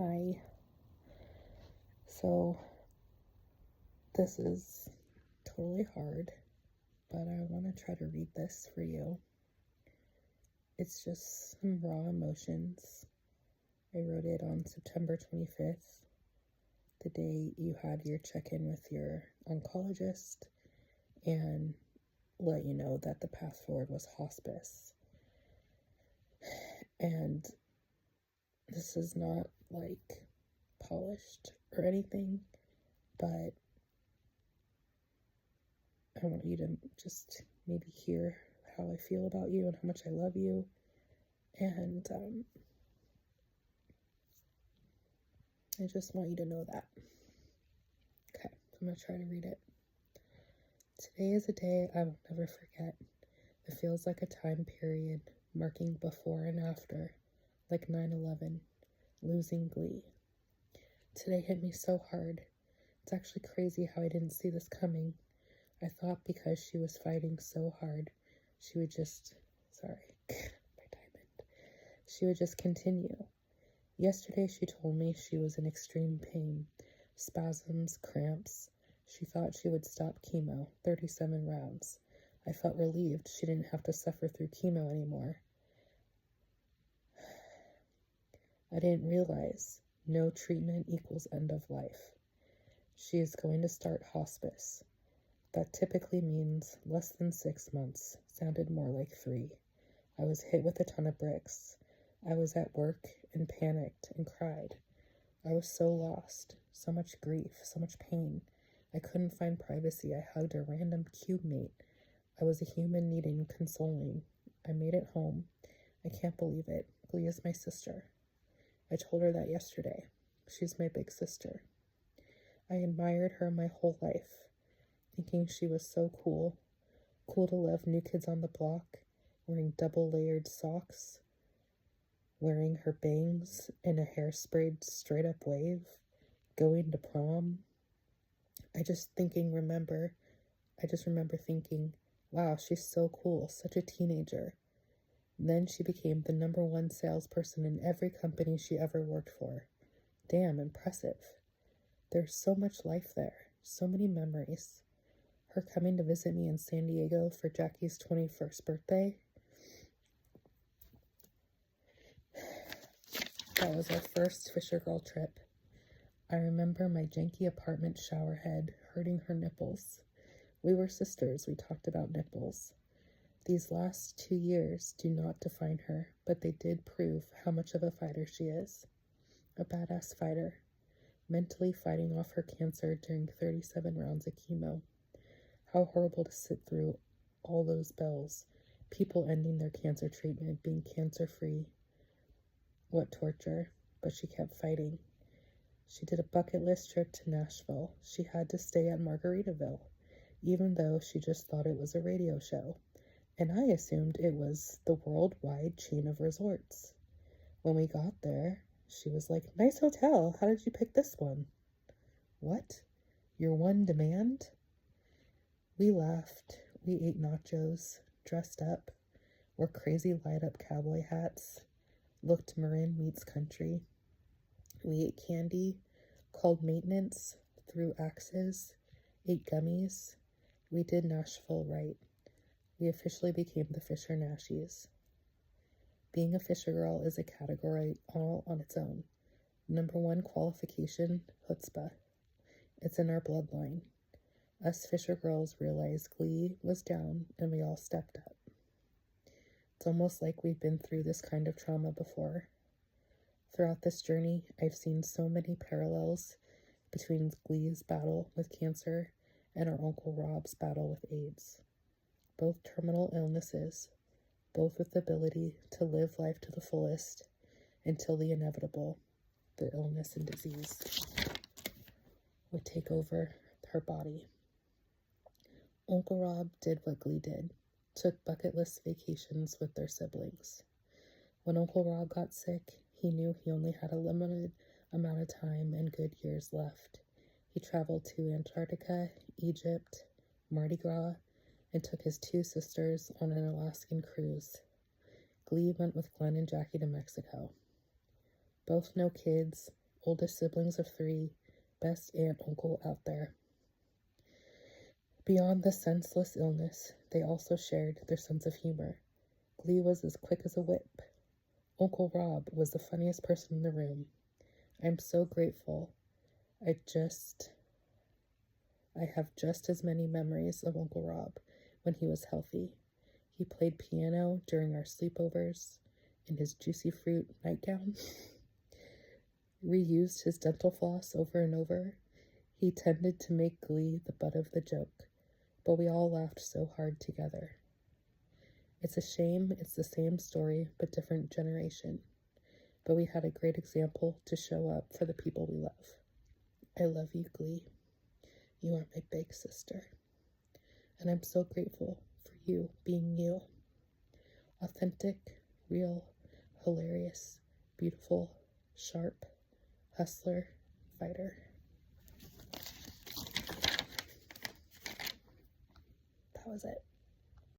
Hi. So, this is totally hard, but I want to try to read this for you. It's just some raw emotions. I wrote it on September 25th, the day you had your check-in with your oncologist and let you know that the path forward was hospice. And this is not like polished or anything, but I want you to just maybe hear how I feel about you and how much I love you. And I just want you to know that. Okay, I'm going to try to read it. Today is a day I will never forget. It feels like a time period marking before and after, like 9/11, losing Glee. Today hit me so hard. It's actually crazy how I didn't see this coming. I thought because she was fighting so hard, she would just, she would just continue. Yesterday she told me she was in extreme pain, spasms, cramps. She thought she would stop chemo, 37 rounds. I felt relieved she didn't have to suffer through chemo anymore. I didn't realize no treatment equals end of life. She is going to start hospice. That typically means less than 6 months, sounded more like 3. I was hit with a ton of bricks. I was at work and panicked and cried. I was so lost, so much grief, so much pain. I couldn't find privacy. I hugged a random cube mate. I was a human needing consoling. I made it home. I can't believe it. Glee is my sister. I told her that yesterday. She's my big sister. I admired her my whole life, thinking she was so cool. Cool to love New Kids on the Block, wearing double-layered socks, wearing her bangs in a hairsprayed straight-up wave, going to prom. I just remember thinking, wow, she's so cool, such a teenager. Then she became the #1 salesperson in every company she ever worked for. Damn, impressive. There's so much life there, so many memories. Her coming to visit me in San Diego for Jackie's 21st birthday. That was our first Fisher Girl trip. I remember my janky apartment shower head hurting her nipples. We were sisters, we talked about nipples. These last 2 years do not define her, but they did prove how much of a fighter she is. A badass fighter, mentally fighting off her cancer during 37 rounds of chemo. How horrible to sit through all those bells, people ending their cancer treatment, being cancer-free. What torture, but she kept fighting. She did a bucket list trip to Nashville. She had to stay at Margaritaville, even though she just thought it was a radio show. And I assumed it was the worldwide chain of resorts. When we got there, she was like, nice hotel. How did you pick this one? What? Your one demand? We laughed. We ate nachos, dressed up, wore crazy light-up cowboy hats, looked Marin meets country. We ate candy, called maintenance, threw axes, ate gummies. We did Nashville right. We officially became the Fisher Nashies. Being a Fisher girl is a category all on its own. #1 qualification, chutzpah. It's in our bloodline. Us Fisher girls realized Glee was down and we all stepped up. It's almost like we've been through this kind of trauma before. Throughout this journey, I've seen so many parallels between Glee's battle with cancer and our Uncle Rob's battle with AIDS. Both terminal illnesses, both with the ability to live life to the fullest until the inevitable, the illness and disease, would take over her body. Uncle Rob did what Glee did, took bucket list vacations with their siblings. When Uncle Rob got sick, he knew he only had a limited amount of time and good years left. He traveled to Antarctica, Egypt, Mardi Gras, and took his 2 sisters on an Alaskan cruise. Glee went with Glenn and Jackie to Mexico. Both no kids, oldest siblings of 3, best aunt uncle out there. Beyond the senseless illness, they also shared their sense of humor. Glee was as quick as a whip. Uncle Rob was the funniest person in the room. I'm so grateful. I have just as many memories of Uncle Rob when he was healthy. He played piano during our sleepovers in his juicy fruit nightgown, reused his dental floss over and over. He tended to make Glee the butt of the joke, but we all laughed so hard together. It's a shame it's the same story but different generation, but we had a great example to show up for the people we love. I love you, Glee. You are my big sister, and I'm so grateful for you being you. Authentic, real, hilarious, beautiful, sharp, hustler, fighter. That was it.